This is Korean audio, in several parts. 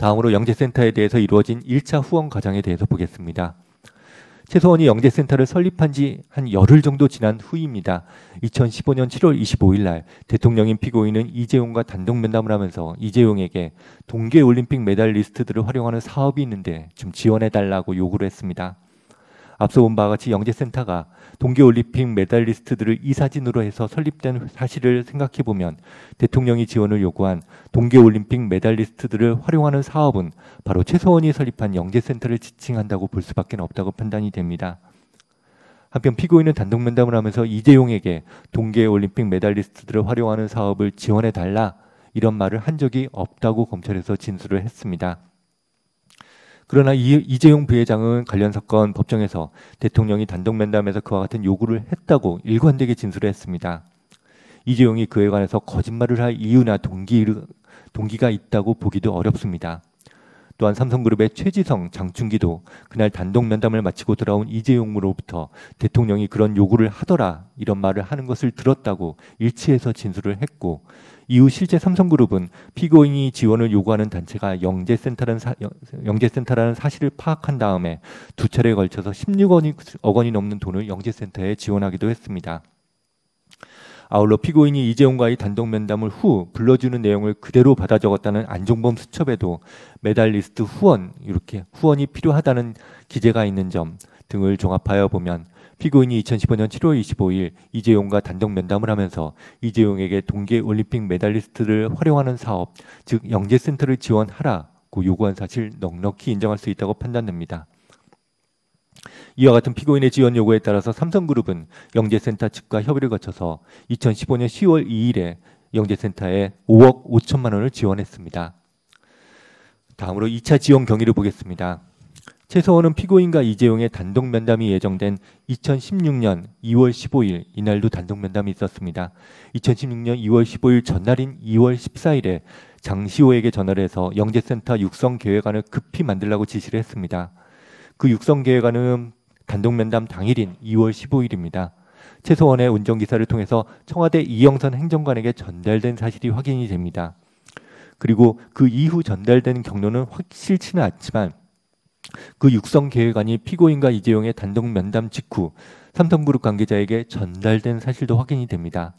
다음으로 영재센터에 대해서 이루어진 1차 후원 과정에 대해서 보겠습니다. 최소원이 영재센터를 설립한 지 한 열흘 정도 지난 후입니다. 2015년 7월 25일 날 대통령인 피고인은 이재용과 단독 면담을 하면서 이재용에게 동계올림픽 메달리스트들을 활용하는 사업이 있는데 좀 지원해달라고 요구를 했습니다. 앞서 본 바와 같이 영재센터가 동계올림픽 메달리스트들을 이사진으로 해서 설립된 사실을 생각해보면 대통령이 지원을 요구한 동계올림픽 메달리스트들을 활용하는 사업은 바로 최소원이 설립한 영재센터를 지칭한다고 볼 수밖에 없다고 판단이 됩니다. 한편 피고인은 단독 면담을 하면서 이재용에게 동계올림픽 메달리스트들을 활용하는 사업을 지원해달라 이런 말을 한 적이 없다고 검찰에서 진술을 했습니다. 그러나 이재용 부회장은 관련 사건 법정에서 대통령이 단독 면담에서 그와 같은 요구를 했다고 일관되게 진술을 했습니다. 이재용이 그에 관해서 거짓말을 할 이유나 동기가 있다고 보기도 어렵습니다. 또한 삼성그룹의 최지성, 장충기도 그날 단독 면담을 마치고 돌아온 이재용으로부터 대통령이 그런 요구를 하더라 이런 말을 하는 것을 들었다고 일치해서 진술을 했고 이후 실제 삼성그룹은 피고인이 지원을 요구하는 단체가 영재센터라는 사실을 파악한 다음에 두 차례에 걸쳐서 16억 원이 넘는 돈을 영재센터에 지원하기도 했습니다. 아울러 피고인이 이재용과의 단독 면담을 후 불러주는 내용을 그대로 받아 적었다는 안종범 수첩에도 메달리스트 후원, 이렇게 후원이 필요하다는 기재가 있는 점 등을 종합하여 보면 피고인이 2015년 7월 25일 이재용과 단독 면담을 하면서 이재용에게 동계올림픽 메달리스트를 활용하는 사업, 즉 영재센터를 지원하라고 요구한 사실 넉넉히 인정할 수 있다고 판단됩니다. 이와 같은 피고인의 지원 요구에 따라서 삼성그룹은 영재센터 측과 협의를 거쳐서 2015년 10월 2일에 영재센터에 5억 5천만 원을 지원했습니다. 다음으로 2차 지원 경위를 보겠습니다. 최소원은 피고인과 이재용의 단독 면담이 예정된 2016년 2월 15일 이날도 단독 면담이 있었습니다. 2016년 2월 15일 전날인 2월 14일에 장시호에게 전화를 해서 영재센터 육성 계획안을 급히 만들라고 지시를 했습니다. 그 육성 계획안은 단독 면담 당일인 2월 15일입니다. 최소원의 운전기사를 통해서 청와대 이영선 행정관에게 전달된 사실이 확인이 됩니다. 그리고 그 이후 전달된 경로는 확실치는 않지만 그 육성 계획안이 피고인과 이재용의 단독 면담 직후 삼성그룹 관계자에게 전달된 사실도 확인이 됩니다.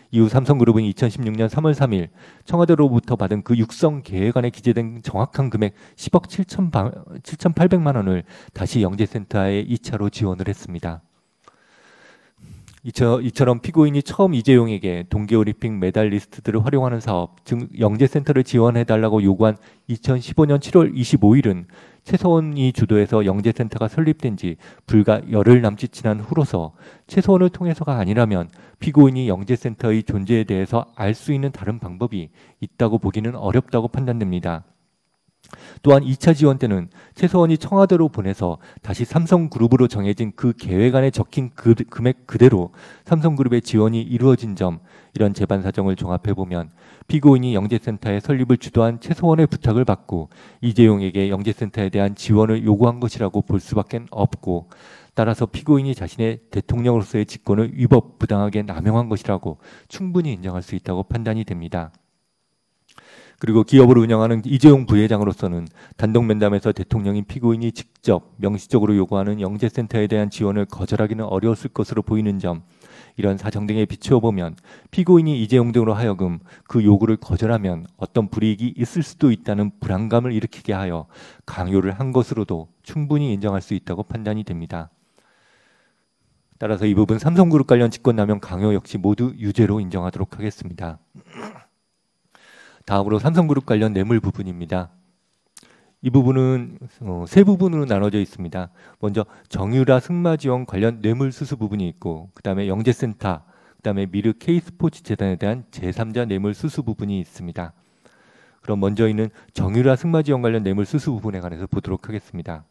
이후 삼성그룹은 2016년 3월 3일 청와대로부터 받은 그 육성 계획안에 기재된 정확한 금액 10억 7,800만 원을 다시 영재센터에 2차로 지원을 했습니다. 이처럼 피고인이 처음 이재용에게 동계올림픽 메달리스트들을 활용하는 사업, 즉 영재센터를 지원해달라고 요구한 2015년 7월 25일은 최소원이 주도해서 영재센터가 설립된 지 불과 열흘 남짓 지난 후로서 최소원을 통해서가 아니라면 피고인이 영재센터의 존재에 대해서 알 수 있는 다른 방법이 있다고 보기는 어렵다고 판단됩니다. 또한 2차 지원 때는 최소원이 청와대로 보내서 다시 삼성그룹으로 정해진 그 계획안에 적힌 그 금액 그대로 삼성그룹의 지원이 이루어진 점, 이런 재반 사정을 종합해보면 피고인이 영재센터의 설립을 주도한 최소원의 부탁을 받고 이재용에게 영재센터에 대한 지원을 요구한 것이라고 볼 수밖에 없고, 따라서 피고인이 자신의 대통령으로서의 직권을 위법 부당하게 남용한 것이라고 충분히 인정할 수 있다고 판단이 됩니다. 그리고 기업을 운영하는 이재용 부회장으로서는 단독 면담에서 대통령인 피고인이 직접 명시적으로 요구하는 영재센터에 대한 지원을 거절하기는 어려웠을 것으로 보이는 점, 이런 사정 등에 비추어 보면 피고인이 이재용 등으로 하여금 그 요구를 거절하면 어떤 불이익이 있을 수도 있다는 불안감을 일으키게 하여 강요를 한 것으로도 충분히 인정할 수 있다고 판단이 됩니다. 따라서 이 부분 삼성그룹 관련 직권남용 강요 역시 모두 유죄로 인정하도록 하겠습니다. 다음으로 삼성그룹 관련 뇌물 부분입니다. 이 부분은 세 부분으로 나눠져 있습니다. 먼저 정유라 승마지원 관련 뇌물 수수 부분이 있고, 그 다음에 영재센터, 그 다음에 미르 K스포츠 재단에 대한 제3자 뇌물 수수 부분이 있습니다. 그럼 먼저 있는 정유라 승마지원 관련 뇌물 수수 부분에 관해서 보도록 하겠습니다.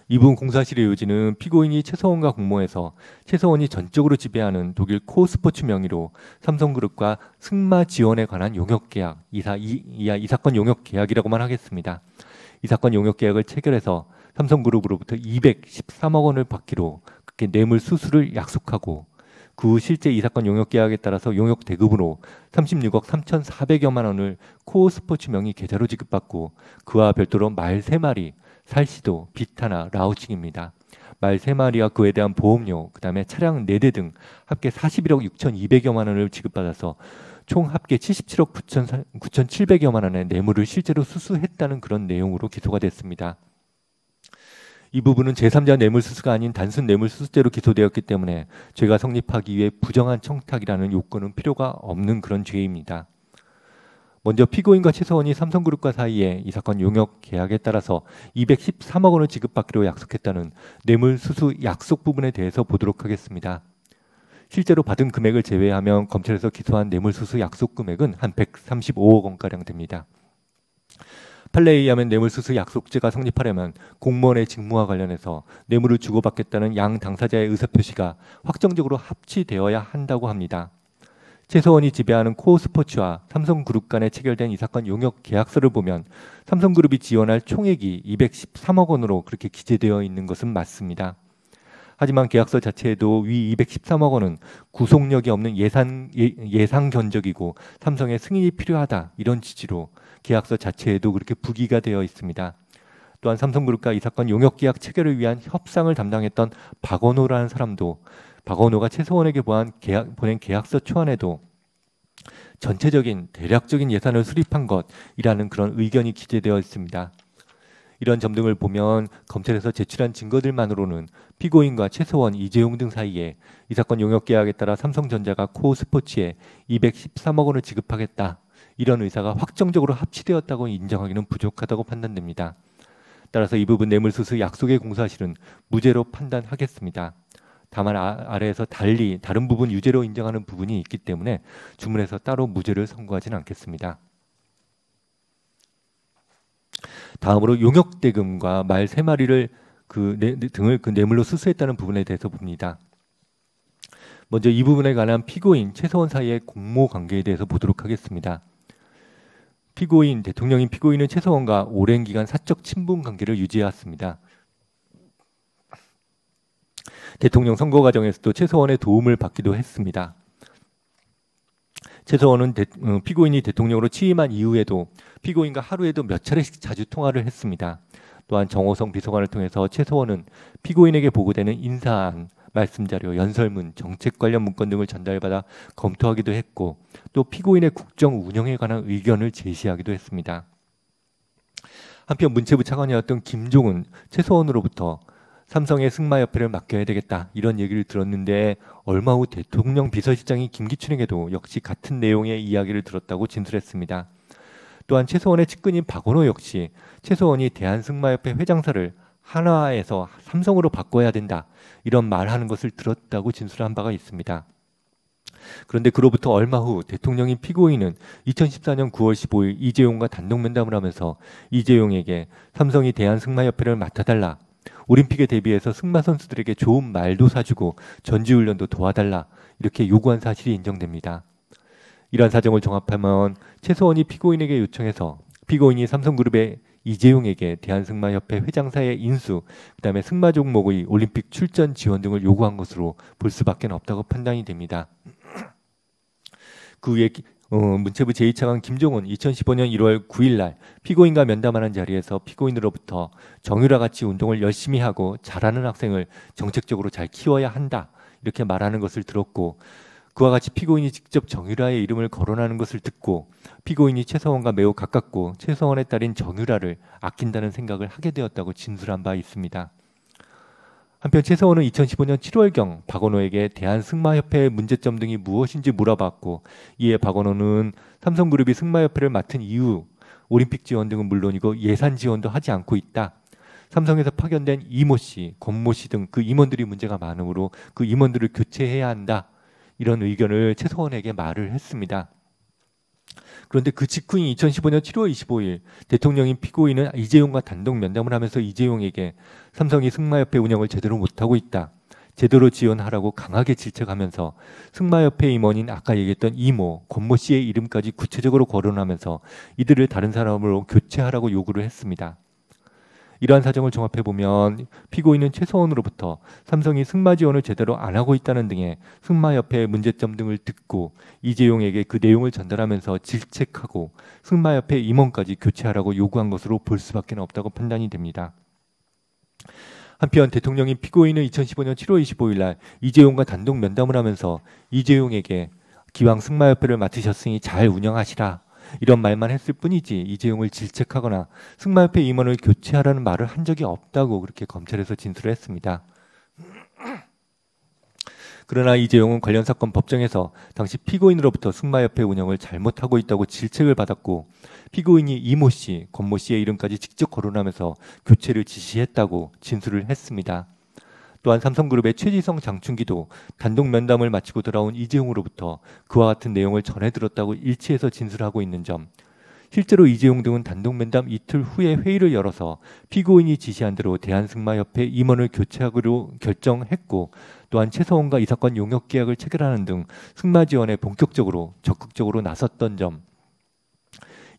이 부분 공사실의 요지는 피고인이 최소원과 공모해서 최소원이 전적으로 지배하는 독일 코스포츠 명의로 삼성그룹과 승마 지원에 관한 용역계약, 이 사건 용역계약이라고만 하겠습니다. 이 사건 용역계약을 체결해서 삼성그룹으로부터 213억 원을 받기로 그렇게 뇌물 수수를 약속하고, 그 후 실제 이 사건 용역 계약에 따라서 용역 대금으로 36억 3,400여만 원을 코어 스포츠 명의 계좌로 지급받고 그와 별도로 말 3마리, 살시도, 비타나, 라우칭입니다. 말 3마리와 그에 대한 보험료, 그 다음에 차량 4대 등 합계 41억 6,200여만 원을 지급받아서 총 합계 77억 9,700여만 원의 뇌물을 실제로 수수했다는 그런 내용으로 기소가 됐습니다. 이 부분은 제3자 뇌물수수가 아닌 단순 뇌물수수죄로 기소되었기 때문에 죄가 성립하기 위해 부정한 청탁이라는 요건은 필요가 없는 그런 죄입니다. 먼저 피고인과 최서원이 삼성그룹과 사이에 이 사건 용역 계약에 따라서 213억 원을 지급받기로 약속했다는 뇌물수수 약속 부분에 대해서 보도록 하겠습니다. 실제로 받은 금액을 제외하면 검찰에서 기소한 뇌물수수 약속 금액은 한 135억 원가량 됩니다. 판례에 의하면 뇌물수수 약속죄가 성립하려면 공무원의 직무와 관련해서 뇌물을 주고받겠다는 양 당사자의 의사표시가 확정적으로 합치되어야 한다고 합니다. 최서원이 지배하는 코어스포츠와 삼성그룹 간에 체결된 이 사건 용역 계약서를 보면 삼성그룹이 지원할 총액이 213억 원으로 그렇게 기재되어 있는 것은 맞습니다. 하지만 계약서 자체에도 위 213억 원은 구속력이 없는 예상 견적이고 삼성의 승인이 필요하다 이런 취지로 계약서 자체에도 그렇게 부기가 되어 있습니다. 또한 삼성그룹과 이 사건 용역 계약 체결을 위한 협상을 담당했던 박원호라는 사람도 박원호가 최서원에게 보낸 계약서 초안에도 전체적인 대략적인 예산을 수립한 것이라는 그런 의견이 기재되어 있습니다. 이런 점 등을 보면 검찰에서 제출한 증거들만으로는 피고인과 최서원, 이재용 등 사이에 이 사건 용역 계약에 따라 삼성전자가 코어스포츠에 213억 원을 지급하겠다 이런 의사가 확정적으로 합치되었다고 인정하기는 부족하다고 판단됩니다. 따라서 이 부분 뇌물수수 약속의 공사실은 무죄로 판단하겠습니다. 다만 아래에서 달리 다른 부분 유죄로 인정하는 부분이 있기 때문에 주문에서 따로 무죄를 선고하지는 않겠습니다. 다음으로 용역 대금과 말 3마리를 등을 뇌물로 수수했다는 부분에 대해서 봅니다. 먼저 이 부분에 관한 피고인 최서원 사이의 공모 관계에 대해서 보도록 하겠습니다. 대통령인 피고인은 최서원과 오랜 기간 사적 친분 관계를 유지해왔습니다. 대통령 선거 과정에서도 최서원의 도움을 받기도 했습니다. 최서원은 피고인이 대통령으로 취임한 이후에도 피고인과 하루에도 몇 차례씩 자주 통화를 했습니다. 또한 정호성 비서관을 통해서 최서원은 피고인에게 보고되는 인사안, 말씀자료, 연설문, 정책 관련 문건 등을 전달받아 검토하기도 했고 또 피고인의 국정 운영에 관한 의견을 제시하기도 했습니다. 한편 문체부 차관이었던 김종은 최서원으로부터 삼성의 승마협회를 맡겨야 되겠다 이런 얘기를 들었는데 얼마 후 대통령 비서실장인 김기춘에게도 역시 같은 내용의 이야기를 들었다고 진술했습니다. 또한 최서원의 측근인 박원호 역시 최서원이 대한승마협회 회장사를 한화에서 삼성으로 바꿔야 된다 이런 말하는 것을 들었다고 진술한 바가 있습니다. 그런데 그로부터 얼마 후 대통령인 피고인은 2014년 9월 15일 이재용과 단독 면담을 하면서 이재용에게 삼성이 대한승마협회를 맡아달라, 올림픽에 대비해서 승마 선수들에게 좋은 말도 사주고 전지훈련도 도와달라 이렇게 요구한 사실이 인정됩니다. 이러한 사정을 종합하면 최서원이 피고인에게 요청해서 피고인이 삼성그룹의 이재용에게 대한승마협회 회장사의 인수, 그다음에 승마 종목의 올림픽 출전 지원 등을 요구한 것으로 볼 수밖에 없다고 판단이 됩니다. 그 후에 문체부 제2차관 김종은 2015년 1월 9일 날 피고인과 면담하는 자리에서 피고인으로부터 정유라 같이 운동을 열심히 하고 잘하는 학생을 정책적으로 잘 키워야 한다 이렇게 말하는 것을 들었고 그와 같이 피고인이 직접 정유라의 이름을 거론하는 것을 듣고 피고인이 최서원과 매우 가깝고 최서원의 딸인 정유라를 아낀다는 생각을 하게 되었다고 진술한 바 있습니다. 한편 최서원은 2015년 7월경 박원호에게 대한승마협회의 문제점 등이 무엇인지 물어봤고 이에 박원호는 삼성그룹이 승마협회를 맡은 이후 올림픽 지원 등은 물론이고 예산 지원도 하지 않고 있다. 삼성에서 파견된 이모 씨, 권모 씨 등 그 임원들이 문제가 많으므로 그 임원들을 교체해야 한다. 이런 의견을 최서원에게 말을 했습니다. 그런데 그 직후인 2015년 7월 25일 대통령인 피고인은 이재용과 단독 면담을 하면서 이재용에게 삼성이 승마협회 운영을 제대로 못하고 있다. 제대로 지원하라고 강하게 질책하면서 승마협회 임원인 아까 얘기했던 이모, 권모 씨의 이름까지 구체적으로 거론하면서 이들을 다른 사람으로 교체하라고 요구를 했습니다. 이러한 사정을 종합해보면 피고인은 최서원으로부터 삼성이 승마 지원을 제대로 안 하고 있다는 등의 승마협회의 문제점 등을 듣고 이재용에게 그 내용을 전달하면서 질책하고 승마협회 임원까지 교체하라고 요구한 것으로 볼 수밖에 없다고 판단이 됩니다. 한편 대통령이 피고인은 2015년 7월 25일 날 이재용과 단독 면담을 하면서 이재용에게 기왕 승마협회를 맡으셨으니 잘 운영하시라 이런 말만 했을 뿐이지 이재용을 질책하거나 승마협회 임원을 교체하라는 말을 한 적이 없다고 그렇게 검찰에서 진술을 했습니다. 그러나 이재용은 관련 사건 법정에서 당시 피고인으로부터 승마협회 운영을 잘못하고 있다고 질책을 받았고 피고인이 이모 씨, 권모 씨의 이름까지 직접 거론하면서 교체를 지시했다고 진술을 했습니다. 또한 삼성그룹의 최지성 장충기도 단독 면담을 마치고 돌아온 이재용으로부터 그와 같은 내용을 전해 들었다고 일치해서 진술하고 있는 점, 실제로 이재용 등은 단독 면담 이틀 후에 회의를 열어서 피고인이 지시한 대로 대한승마협회 임원을 교체하기로 결정했고 또한 최서원과 이 사건 용역 계약을 체결하는 등 승마 지원에 본격적으로 적극적으로 나섰던 점,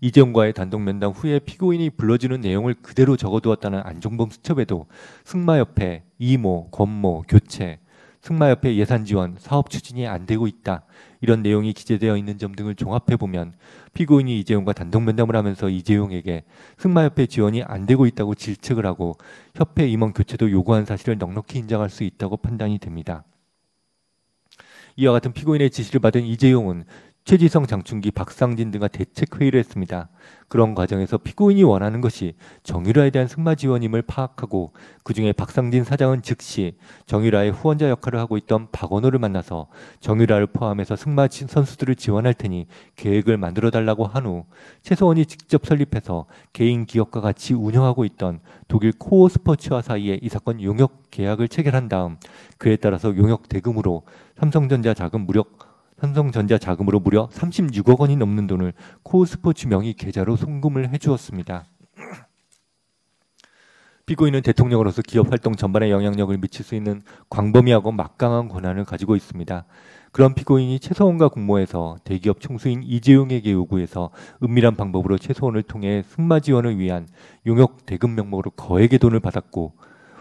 이재용과의 단독 면담 후에 피고인이 불러주는 내용을 그대로 적어두었다는 안종범 수첩에도 승마협회, 이모, 권모, 교체, 승마협회 예산 지원, 사업 추진이 안 되고 있다. 이런 내용이 기재되어 있는 점 등을 종합해보면 피고인이 이재용과 단독 면담을 하면서 이재용에게 승마협회 지원이 안 되고 있다고 질책을 하고 협회 임원 교체도 요구한 사실을 넉넉히 인정할 수 있다고 판단이 됩니다. 이와 같은 피고인의 지시를 받은 이재용은 최지성, 장충기, 박상진 등과 대책회의를 했습니다. 그런 과정에서 피고인이 원하는 것이 정유라에 대한 승마 지원임을 파악하고 그중에 박상진 사장은 즉시 정유라의 후원자 역할을 하고 있던 박원호를 만나서 정유라를 포함해서 승마 선수들을 지원할 테니 계획을 만들어달라고 한 후 최서원이 직접 설립해서 개인 기업과 같이 운영하고 있던 독일 코어 스포츠와 사이에 이 사건 용역 계약을 체결한 다음 그에 따라서 용역 대금으로 삼성전자 자금으로 무려 36억 원이 넘는 돈을 코스포츠 명의 계좌로 송금을 해주었습니다. 피고인은 대통령으로서 기업 활동 전반에 영향력을 미칠 수 있는 광범위하고 막강한 권한을 가지고 있습니다. 그런 피고인이 최서원과 공모해서 대기업 총수인 이재용에게 요구해서 은밀한 방법으로 최서원을 통해 승마 지원을 위한 용역 대금 명목으로 거액의 돈을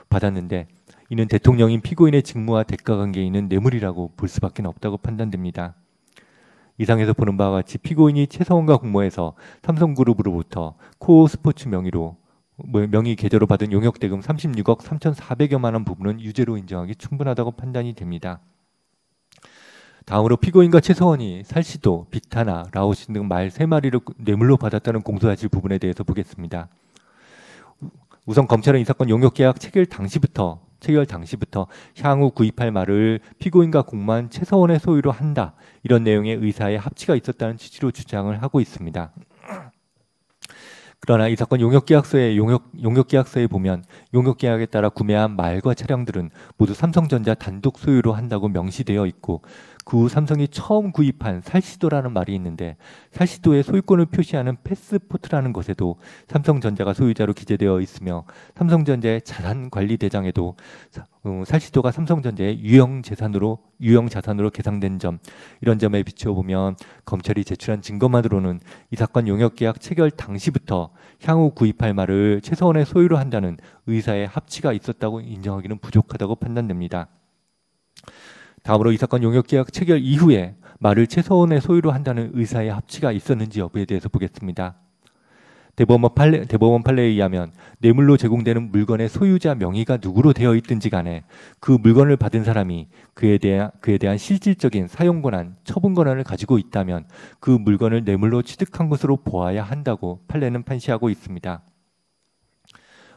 받았는데 이는 대통령인 피고인의 직무와 대가관계에 있는 뇌물이라고 볼 수밖에 없다고 판단됩니다. 이상에서 보는 바와 같이 피고인이 최서원과 공모해서 삼성그룹으로부터 코어스포츠 명의 계좌로 받은 용역대금 36억 3,400여만 원 부분은 유죄로 인정하기 충분하다고 판단이 됩니다. 다음으로 피고인과 최서원이 살시도, 비타나, 라오신 등 말 3마리를 뇌물로 받았다는 공소사실 부분에 대해서 보겠습니다. 우선 검찰은 이 사건 용역계약 체결 당시부터 향후 구입할 말을 피고인과 공모한 최서원의 소유로 한다. 이런 내용의 의사의 합치가 있었다는 취지로 주장을 하고 있습니다. 그러나 이 사건 용역계약서에 보면 용역계약에 따라 구매한 말과 차량들은 모두 삼성전자 단독 소유로 한다고 명시되어 있고 그 후 삼성이 처음 구입한 살시도라는 말이 있는데 살시도의 소유권을 표시하는 패스포트라는 것에도 삼성전자가 소유자로 기재되어 있으며 삼성전자의 자산관리대장에도 살시도가 삼성전자의 유형자산으로 계상된 점, 이런 점에 비추어 보면 검찰이 제출한 증거만으로는 이 사건 용역계약 체결 당시부터 향후 구입할 말을 최서원의 소유로 한다는 의사의 합치가 있었다고 인정하기는 부족하다고 판단됩니다. 다음으로 이 사건 용역계약 체결 이후에 말을 최서원의 소유로 한다는 의사의 합치가 있었는지 여부에 대해서 보겠습니다. 대법원 판례에 의하면 뇌물로 제공되는 물건의 소유자 명의가 누구로 되어 있든지 간에 그 물건을 받은 사람이 그에 대한 실질적인 사용권한, 처분권한을 가지고 있다면 그 물건을 뇌물로 취득한 것으로 보아야 한다고 판례는 판시하고 있습니다.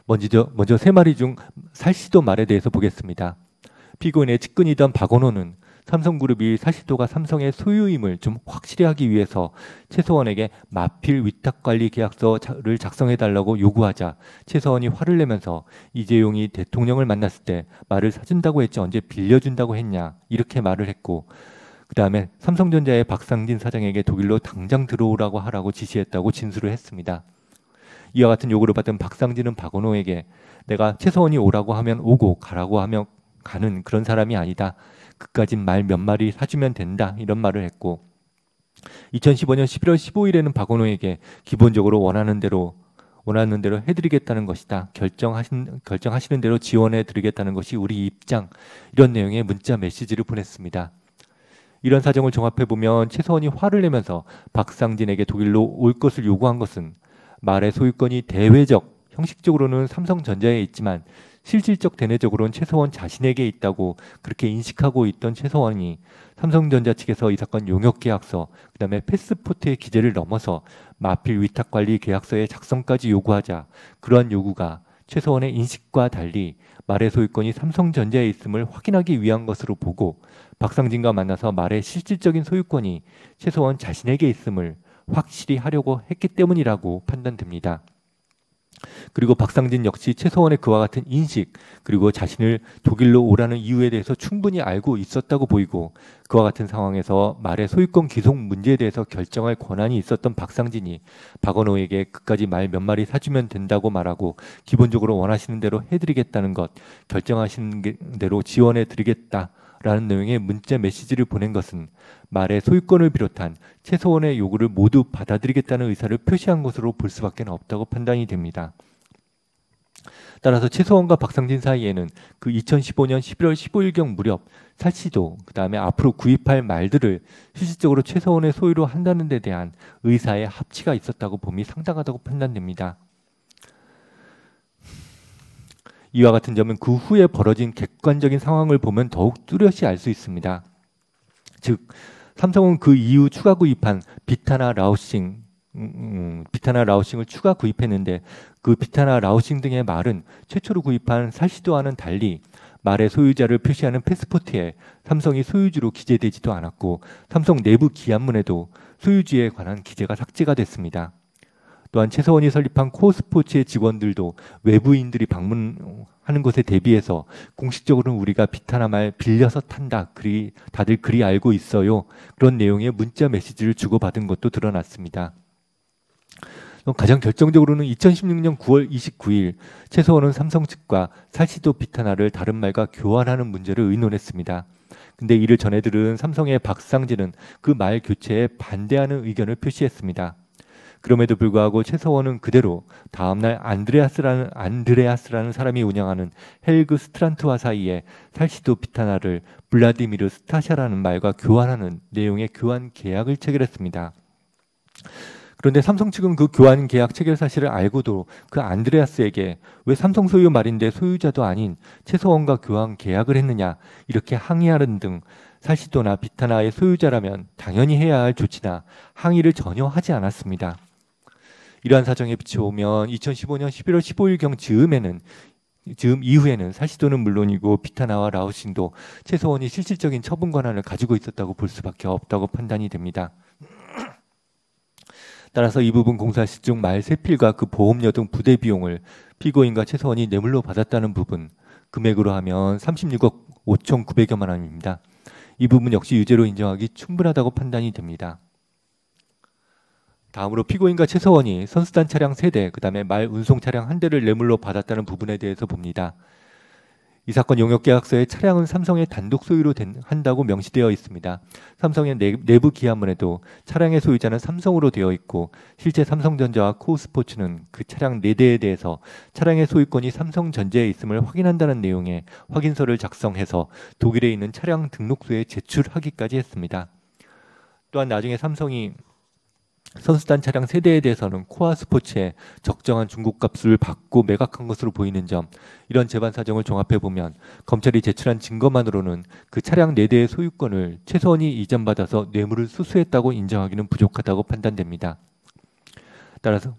먼저 3마리 중 살시도 말에 대해서 보겠습니다. 피고인의 측근이던 박원호는 삼성그룹이 살시도가 삼성의 소유임을 좀 확실히 하기 위해서 최서원에게 마필 위탁관리 계약서를 작성해달라고 요구하자 최서원이 화를 내면서 이재용이 대통령을 만났을 때 말을 사준다고 했지 언제 빌려준다고 했냐 이렇게 말을 했고 그 다음에 삼성전자의 박상진 사장에게 독일로 당장 들어오라고 하라고 지시했다고 진술을 했습니다. 이와 같은 요구를 받은 박상진은 박원호에게 내가 최서원이 오라고 하면 오고 가라고 하면 가는 그런 사람이 아니다. 그까진 말 몇 마리 사주면 된다. 이런 말을 했고 2015년 11월 15일에는 박원호에게 기본적으로 원하는 대로 원하는 대로 해드리겠다는 것이다. 결정하시는 대로 지원해드리겠다는 것이 우리 입장. 이런 내용의 문자 메시지를 보냈습니다. 이런 사정을 종합해보면 최서원이 화를 내면서 박상진에게 독일로 올 것을 요구한 것은 말의 소유권이 대외적, 형식적으로는 삼성전자에 있지만 실질적 대내적으로는 최서원 자신에게 있다고 그렇게 인식하고 있던 최서원이 삼성전자 측에서 이 사건 용역계약서, 그 다음에 패스포트의 기재를 넘어서 마필 위탁관리 계약서의 작성까지 요구하자 그러한 요구가 최서원의 인식과 달리 말의 소유권이 삼성전자에 있음을 확인하기 위한 것으로 보고 박상진과 만나서 말의 실질적인 소유권이 최서원 자신에게 있음을 확실히 하려고 했기 때문이라고 판단됩니다. 그리고 박상진 역시 최서원의 그와 같은 인식 그리고 자신을 독일로 오라는 이유에 대해서 충분히 알고 있었다고 보이고 그와 같은 상황에서 말의 소유권 기속 문제에 대해서 결정할 권한이 있었던 박상진이 박원호에게 그까지 말 몇 마리 사주면 된다고 말하고 기본적으로 원하시는 대로 해드리겠다는 것, 결정하시는 대로 지원해드리겠다 라는 내용의 문자 메시지를 보낸 것은 말의 소유권을 비롯한 최서원의 요구를 모두 받아들이겠다는 의사를 표시한 것으로 볼 수밖에 없다고 판단이 됩니다. 따라서 최서원과 박상진 사이에는 그 2015년 11월 15일경 무렵 살시도 그 다음에 앞으로 구입할 말들을 실질적으로 최서원의 소유로 한다는 데 대한 의사의 합치가 있었다고 봄이 상당하다고 판단됩니다. 이와 같은 점은 그 후에 벌어진 객관적인 상황을 보면 더욱 뚜렷이 알 수 있습니다. 즉 삼성은 그 이후 추가 구입한 비타나 라우싱을 추가 구입했는데 그 비타나 라우싱 등의 말은 최초로 구입한 살시도와는 달리 말의 소유자를 표시하는 패스포트에 삼성이 소유주로 기재되지도 않았고 삼성 내부 기한문에도 소유주에 관한 기재가 삭제가 됐습니다. 또한 최서원이 설립한 코어스포츠의 직원들도 외부인들이 방문하는 것에 대비해서 공식적으로는 우리가 비타나 말 빌려서 탄다. 다들 그리 알고 있어요. 그런 내용의 문자 메시지를 주고받은 것도 드러났습니다. 가장 결정적으로는 2016년 9월 29일 최서원은 삼성 측과 살시도 비타나를 다른 말과 교환하는 문제를 의논했습니다. 근데 이를 전해 들은 삼성의 박상진은 그 말 교체에 반대하는 의견을 표시했습니다. 그럼에도 불구하고 최서원은 그대로 다음날 안드레아스라는 사람이 운영하는 헬그 스트란트와 사이에 살시도 비타나를 블라디미르 스타샤라는 말과 교환하는 내용의 교환 계약을 체결했습니다. 그런데 삼성 측은 그 교환 계약 체결 사실을 알고도 그 안드레아스에게 왜 삼성 소유 말인데 소유자도 아닌 최서원과 교환 계약을 했느냐 이렇게 항의하는 등 살시도나 비타나의 소유자라면 당연히 해야 할 조치나 항의를 전혀 하지 않았습니다. 이러한 사정에 비춰보면 2015년 11월 15일경 즈음 이후에는 살시도는 물론이고 비타나와 라우싱도 최서원이 실질적인 처분 권한을 가지고 있었다고 볼 수밖에 없다고 판단이 됩니다. 따라서 이 부분 공사 시 중 말 세필과 그 보험료 등 부대 비용을 피고인과 최서원이 뇌물로 받았다는 부분, 금액으로 하면 36억 5,900여만 원입니다. 이 부분 역시 유죄로 인정하기 충분하다고 판단이 됩니다. 다음으로 피고인과 최서원이 선수단 차량 3대, 그 다음에 말 운송 차량 1대를 뇌물로 받았다는 부분에 대해서 봅니다. 이 사건 용역계약서에 차량은 삼성의 단독 소유로 한다고 명시되어 있습니다. 삼성의 내부 기한문에도 차량의 소유자는 삼성으로 되어 있고 실제 삼성전자와 코스포츠는 그 차량 4대에 대해서 차량의 소유권이 삼성전자에 있음을 확인한다는 내용의 확인서를 작성해서 독일에 있는 차량 등록소에 제출하기까지 했습니다. 또한 나중에 삼성이 선수단 차량 세대에 대해서는 코아 스포츠에 적정한 중고값을 받고 매각한 것으로 보이는 점, 이런 재반 사정을 종합해보면 검찰이 제출한 증거만으로는 그 차량 4대의 소유권을 최서원이 이전받아서 뇌물을 수수했다고 인정하기는 부족하다고 판단됩니다. 따라서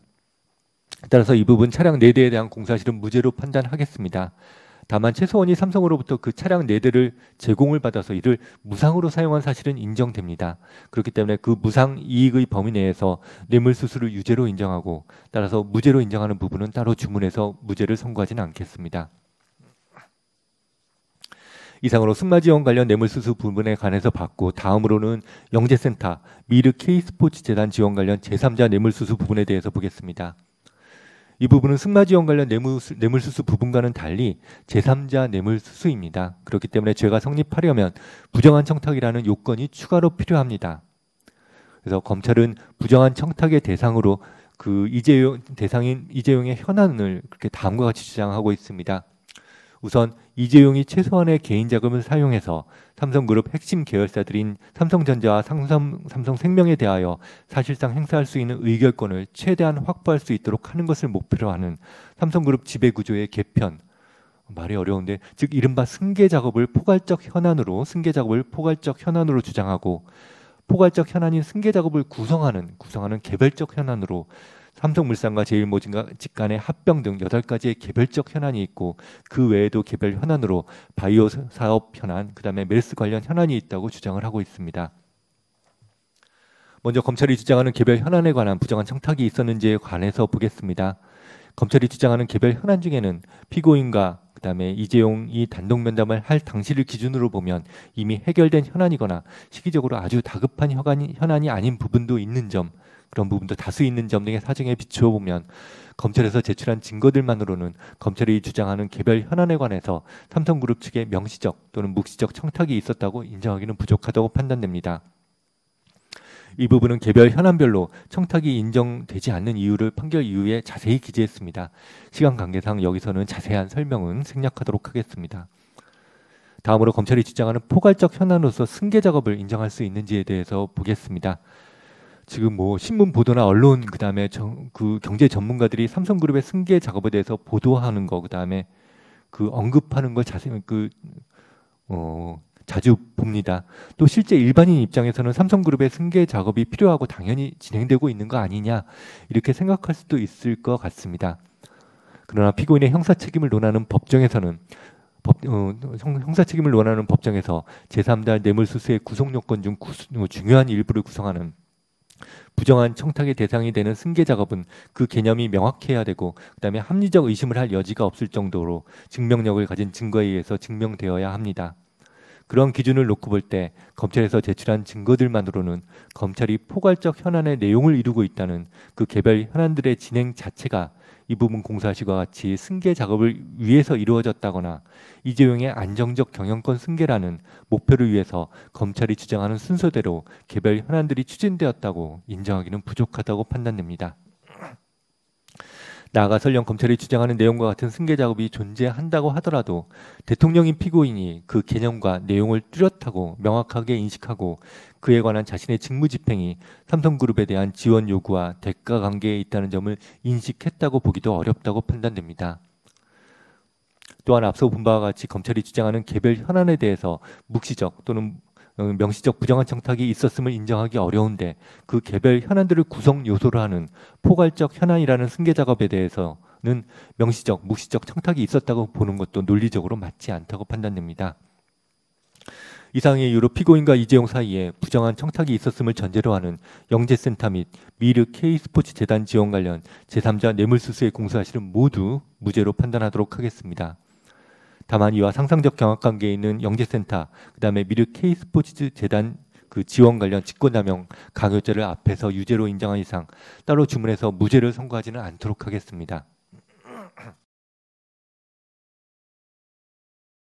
이 부분 차량 4대에 대한 공사실은 무죄로 판단하겠습니다. 다만 최서원이 삼성으로부터 그 차량 4대를 제공을 받아서 이를 무상으로 사용한 사실은 인정됩니다. 그렇기 때문에 그 무상 이익의 범위 내에서 뇌물수수를 유죄로 인정하고 따라서 무죄로 인정하는 부분은 따로 주문해서 무죄를 선고하지는 않겠습니다. 이상으로 승마지원 관련 뇌물수수 부분에 관해서 봤고 다음으로는 영재센터, 미르 K스포츠 재단 지원 관련 제3자 뇌물수수 부분에 대해서 보겠습니다. 이 부분은 승마지원 관련 뇌물수수 부분과는 달리 제3자 뇌물수수입니다. 그렇기 때문에 죄가 성립하려면 부정한 청탁이라는 요건이 추가로 필요합니다. 그래서 검찰은 부정한 청탁의 대상으로 그 이재용 대상인 이재용의 현안을 그렇게 다음과 같이 주장하고 있습니다. 우선 이재용이 최소한의 개인 자금을 사용해서 삼성그룹 핵심 계열사들인 삼성전자와 삼성생명에 대하여 사실상 행사할 수 있는 의결권을 최대한 확보할 수 있도록 하는 것을 목표로 하는 삼성그룹 지배구조의 개편, 말이 어려운데, 즉 이른바 승계 작업을 포괄적 현안으로 주장하고, 포괄적 현안인 승계 작업을 구성하는 개별적 현안으로 삼성물산과 제일모직 간의 합병 등 8가지의 개별적 현안이 있고, 그 외에도 개별 현안으로 바이오 사업 현안, 그다음에 메르스 관련 현안이 있다고 주장을 하고 있습니다. 먼저 검찰이 주장하는 개별 현안에 관한 부정한 청탁이 있었는지에 관해서 보겠습니다. 검찰이 주장하는 개별 현안 중에는 피고인과 그다음에 이재용이 단독 면담을 할 당시를 기준으로 보면 이미 해결된 현안이거나 시기적으로 아주 다급한 현안이 아닌 부분도 있는 점, 그런 부분도 다수 있는 점 등의 사정에 비추어 보면 검찰에서 제출한 증거들만으로는 검찰이 주장하는 개별 현안에 관해서 삼성그룹 측의 명시적 또는 묵시적 청탁이 있었다고 인정하기는 부족하다고 판단됩니다. 이 부분은 개별 현안별로 청탁이 인정되지 않는 이유를 판결 이후에 자세히 기재했습니다. 시간 관계상 여기서는 자세한 설명은 생략하도록 하겠습니다. 다음으로 검찰이 주장하는 포괄적 현안으로서 승계 작업을 인정할 수 있는지에 대해서 보겠습니다. 지금 뭐 신문 보도나 언론, 그다음에 그 경제 전문가들이 삼성그룹의 승계 작업에 대해서 보도하는 거, 그다음에 그 언급하는 걸 자세히 자주 봅니다. 또 실제 일반인 입장에서는 삼성그룹의 승계 작업이 필요하고 당연히 진행되고 있는 거 아니냐, 이렇게 생각할 수도 있을 것 같습니다. 그러나 피고인의 형사 책임을 논하는 법정에서 제3자 뇌물수수의 구속 요건 중 중요한 일부를 구성하는 부정한 청탁의 대상이 되는 승계 작업은 그 개념이 명확해야 되고, 그다음에 합리적 의심을 할 여지가 없을 정도로 증명력을 가진 증거에 의해서 증명되어야 합니다. 그런 기준을 놓고 볼 때 검찰에서 제출한 증거들만으로는 검찰이 포괄적 현안의 내용을 이루고 있다는 그 개별 현안들의 진행 자체가 이 부분 공사시와 같이 승계 작업을 위해서 이루어졌다거나 이재용의 안정적 경영권 승계라는 목표를 위해서 검찰이 주장하는 순서대로 개별 현안들이 추진되었다고 인정하기는 부족하다고 판단됩니다. 나아가 설령 검찰이 주장하는 내용과 같은 승계 작업이 존재한다고 하더라도 대통령인 피고인이 그 개념과 내용을 뚜렷하고 명확하게 인식하고 그에 관한 자신의 직무 집행이 삼성그룹에 대한 지원 요구와 대가 관계에 있다는 점을 인식했다고 보기도 어렵다고 판단됩니다. 또한 앞서 본 바와 같이 검찰이 주장하는 개별 현안에 대해서 묵시적 또는 명시적 부정한 청탁이 있었음을 인정하기 어려운데, 그 개별 현안들을 구성 요소로 하는 포괄적 현안이라는 승계 작업에 대해서는 명시적, 묵시적 청탁이 있었다고 보는 것도 논리적으로 맞지 않다고 판단됩니다. 이상의 이유로 피고인과 이재용 사이에 부정한 청탁이 있었음을 전제로 하는 영재센터 및 미르 K스포츠 재단 지원 관련 제3자 뇌물수수의 공소사실은 모두 무죄로 판단하도록 하겠습니다. 다만 이와 상상적 경합관계에 있는 영재센터, 그다음에 미르 K스포츠 재단 그 지원 관련 직권남용 강요죄를 앞에서 유죄로 인정한 이상 따로 주문해서 무죄를 선고하지는 않도록 하겠습니다.